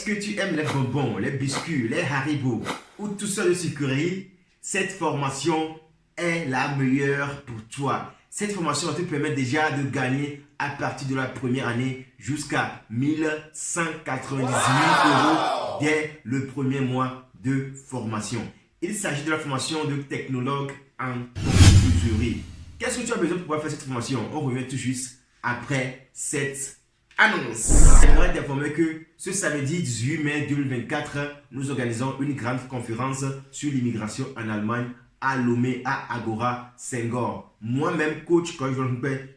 Est-ce que tu aimes les bonbons, les biscuits, les Haribo ou tout ça de sucreries? Cette formation est la meilleure pour toi. Cette formation va te permettre déjà de gagner à partir de la première année jusqu'à 1198 € dès le premier mois de formation. Il s'agit de la formation de technologue en confiserie. Qu'est-ce que tu as besoin pour pouvoir faire cette formation? On revient tout juste après cette annonce. J'aimerais t'informer que ce samedi 18 mai 2024, nous organisons une grande conférence sur l'immigration en Allemagne à Lomé, à Agora Senghor. Moi-même, coach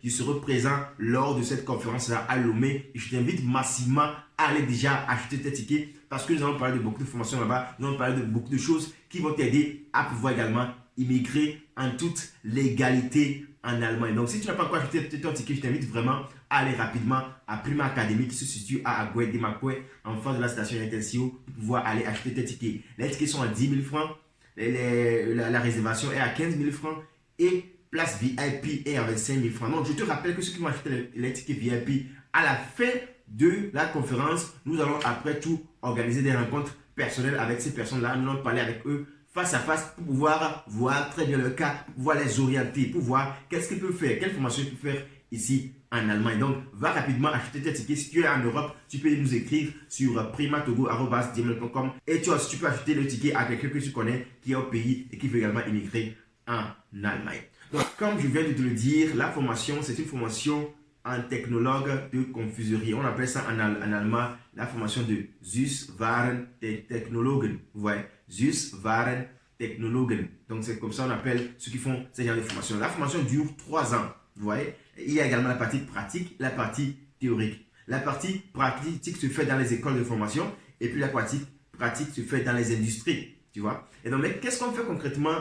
je serai présent lors de cette conférence-là à Lomé et je t'invite massivement à aller déjà acheter tes tickets parce que nous allons parler de beaucoup de formations là-bas, nous allons parler de beaucoup de choses qui vont t'aider à pouvoir également immigrer en toute légalité en Allemagne. Donc, si tu n'as pas encore acheté ton ticket, je t'invite vraiment à aller rapidement à Prima Academy qui se situe à Agoué Demakoué, en face de la station Intensio, pour pouvoir aller acheter tes tickets. Les tickets sont à 10 000 francs, la réservation est à 15 000 francs et place VIP est à 25 000 francs. Donc, je te rappelle que ceux qui vont acheter les tickets VIP à la fin de la conférence, nous allons après tout organiser des rencontres personnelles avec ces personnes-là. Nous allons parler avec eux face à face pour pouvoir voir très bien le cas, pour pouvoir les orienter, pour voir qu'est-ce qu'ils peuvent faire, quelle formation ils peuvent faire ici en Allemagne. Donc, va rapidement acheter tes tickets. Si tu es en Europe, tu peux nous écrire sur primatogo@gmail.com et tu peux acheter le ticket à quelqu'un que tu connais qui est au pays et qui veut également immigrer en Allemagne. Donc, comme je viens de te le dire, la formation, c'est une formation en technologue de confiserie. On appelle ça en allemand la formation de Süßwaren Technologen. Vous voyez, Süßwaren Technologen. Donc, c'est comme ça on appelle ceux qui font ce genre de formation. La formation dure 3 ans. Vous voyez, il y a également la partie pratique, la partie théorique. La partie pratique se fait dans les écoles de formation et puis la partie pratique se fait dans les industries. Tu vois. Et donc, mais qu'est-ce qu'on fait concrètement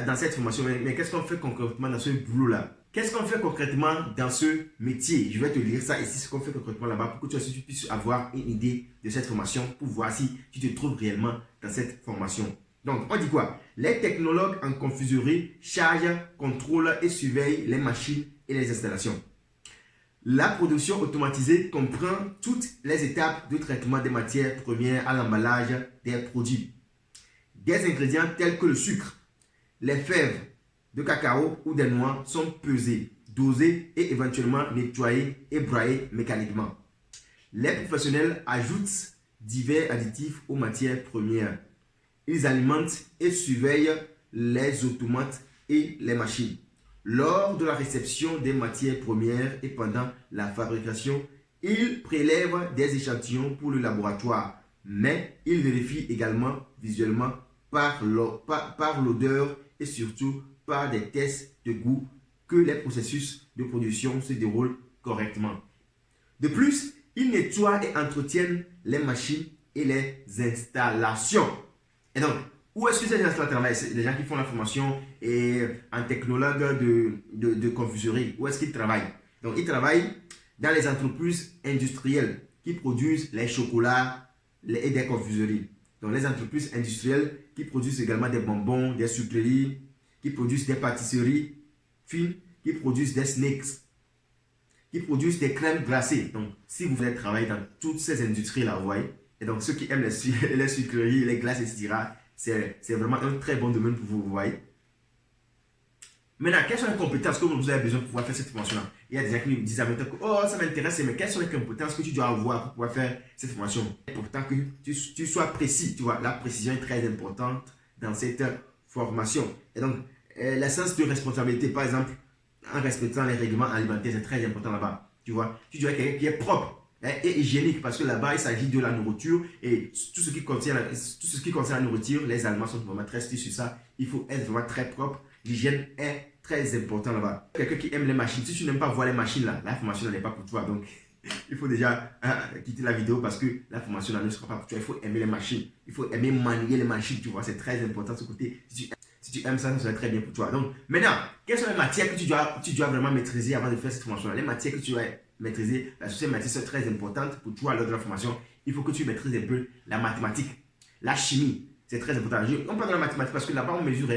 dans cette formation? Mais qu'est-ce qu'on fait concrètement dans ce boulot-là? Qu'est-ce qu'on fait concrètement dans ce métier? Je vais te lire ça ici, ce qu'on fait concrètement là-bas pour que tu puisses avoir une idée de cette formation pour voir si tu te trouves réellement dans cette formation. Donc, on dit quoi? Les technologues en confiserie chargent, contrôlent et surveillent les machines et les installations. La production automatisée comprend toutes les étapes de traitement des matières premières à l'emballage des produits. Des ingrédients tels que le sucre, les fèves de cacao ou des noix sont pesés, dosés et éventuellement nettoyés et broyés mécaniquement. Les professionnels ajoutent divers additifs aux matières premières. Ils alimentent et surveillent les automates et les machines. Lors de la réception des matières premières et pendant la fabrication, ils prélèvent des échantillons pour le laboratoire, mais ils vérifient également visuellement par l'odeur et surtout par des tests de goût que les processus de production se déroulent correctement. De plus, ils nettoient et entretiennent les machines et les installations. Et donc, où est-ce que ces gens travaillent? C'est les gens qui font la formation et en technologue de confiserie. Où est-ce qu'ils travaillent? Donc, ils travaillent dans les entreprises industrielles qui produisent les chocolats et des confiseries. Donc, les entreprises industrielles qui produisent également des bonbons, des sucreries, qui produisent des pâtisseries fines, qui produisent des snacks, qui produisent des crèmes glacées. Donc, si vous voulez travailler dans toutes ces industries-là, vous voyez, et donc ceux qui aiment les sucreries, les glaces, etc., c'est vraiment un très bon domaine pour vous, vous voyez. Maintenant, quelles sont les compétences que vous avez besoin pour pouvoir faire cette formation-là? Il y a des gens qui me disent à maintenant que oh, ça m'intéresse, mais quelles sont les compétences que tu dois avoir pour pouvoir faire cette formation? C'est important que tu sois précis, tu vois, la précision est très importante dans cette formation. Et donc, l'essence de responsabilité, par exemple, en respectant les règlements alimentaires, c'est très important là-bas. Tu vois, tu dois être quelqu'un qui est propre et hygiénique parce que là-bas, il s'agit de la nourriture et tout ce qui concerne la nourriture, les Allemands sont vraiment très stricts sur ça. Il faut être vraiment très propre. L'hygiène est très important là-bas. Quelqu'un qui aime les machines, si tu n'aimes pas voir les machines là, la formation n'est pas pour toi. Donc, il faut déjà quitter la vidéo parce que la formation là ne sera pas pour toi. Il faut aimer les machines. Il faut aimer manier les machines, tu vois. C'est très important ce côté. Si tu aimes ça, ça serait très bien pour toi. Donc, maintenant, quelles sont les matières que tu dois vraiment maîtriser avant de faire cette formation-là? Les matières que tu dois maîtriser, ces matières sont très importantes pour toi lors de la formation. Il faut que tu maîtrises un peu la mathématique, la chimie, C'est très important. On parle de la mathématique parce que là-bas, on mesure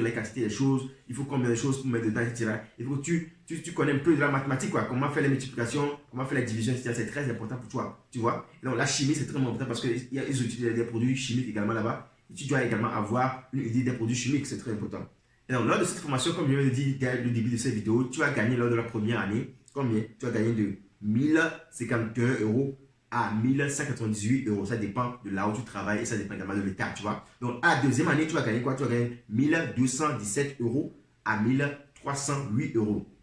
les quantités des choses. Il faut combien de choses pour mettre dedans, etc. Il faut que tu connais un peu de la mathématique, quoi. Comment faire les multiplications, comment faire les divisions, etc. C'est très important pour toi, tu vois. Et donc, la chimie, c'est très important parce qu'ils utilisent des produits chimiques également là-bas. Et tu dois également avoir une idée des produits chimiques, c'est très important. Et donc, lors de cette formation, comme je viens de dire dès le début de cette vidéo, tu vas gagner lors de la première année, combien? Tu vas gagner de 1051 euros à 1198 euros. Ça dépend de là où tu travailles et ça dépend également de l'état, tu vois. Donc, à la deuxième année, tu vas gagner quoi? Tu vas gagner 1217 euros à 1308 euros.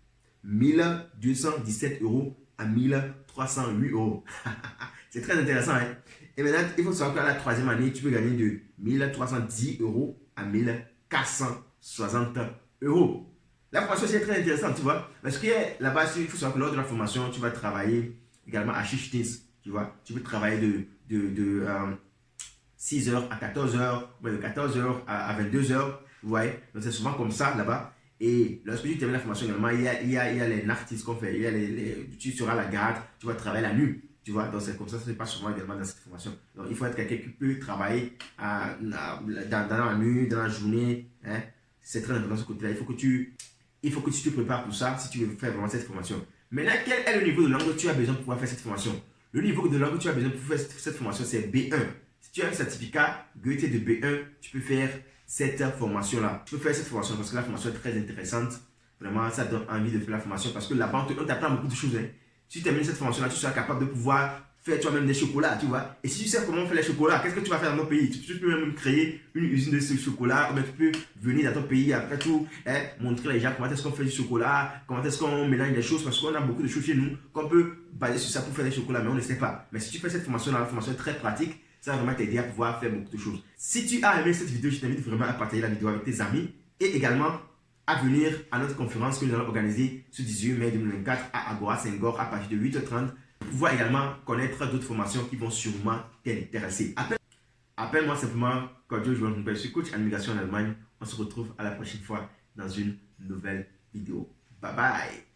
1217 euros à 1308 euros. C'est très intéressant, hein? Et maintenant, il faut savoir qu'à la troisième année, tu peux gagner de 1310 euros à 1460 euros. La formation, c'est très intéressant, tu vois. Parce que là-bas, il faut savoir que lors de la formation, tu vas travailler également à Schichtdienst, tu vois. Tu peux travailler de 6h à 14h, ou de 14h à 22h, vous voyez. Donc, c'est souvent comme ça là-bas. Et lorsque tu termines la formation également, il y a les nartis qu'on fait. Tu seras à la garde, tu vas travailler la nuit. Tu vois, donc c'est comme ça, ce n'est pas souvent également dans cette formation. Donc, il faut être quelqu'un qui peut travailler dans la nuit, dans la journée. Hein. C'est très important ce côté-là. Il faut que tu te prépares pour ça si tu veux faire vraiment cette formation. Maintenant, quel est le niveau de langue que tu as besoin pour pouvoir faire cette formation? Le niveau de langue que tu as besoin pour faire cette formation, c'est B1. Si tu as un certificat Goethe de B1, tu peux faire cette formation-là. Tu peux faire cette formation parce que la formation est très intéressante. Vraiment, ça donne envie de faire la formation parce que là-bas, on t'apprend beaucoup de choses. Hein. Si tu termines cette formation-là, tu seras capable de pouvoir faire toi-même des chocolats, tu vois. Et si tu sais comment faire les chocolats, qu'est-ce que tu vas faire dans ton pays? Tu peux même créer une usine de chocolat, ou bien tu peux venir dans ton pays, après tout, hein, montrer les gens comment est-ce qu'on fait du chocolat, comment est-ce qu'on mélange les choses, parce qu'on a beaucoup de choses chez nous qu'on peut baser sur ça pour faire des chocolats, mais on ne sait pas. Mais si tu fais cette formation-là, la formation est très pratique, ça va vraiment t'aider à pouvoir faire beaucoup de choses. Si tu as aimé cette vidéo, je t'invite vraiment à partager la vidéo avec tes amis et également à venir à notre conférence que nous allons organiser ce 18 mai 2024 à Agora Senghor à partir de 8h30 pour pouvoir également connaître d'autres formations qui vont sûrement t'intéresser. Appelle-moi simplement Claudio Joël, je suis coach en immigration en Allemagne. On se retrouve à la prochaine fois dans une nouvelle vidéo. Bye bye!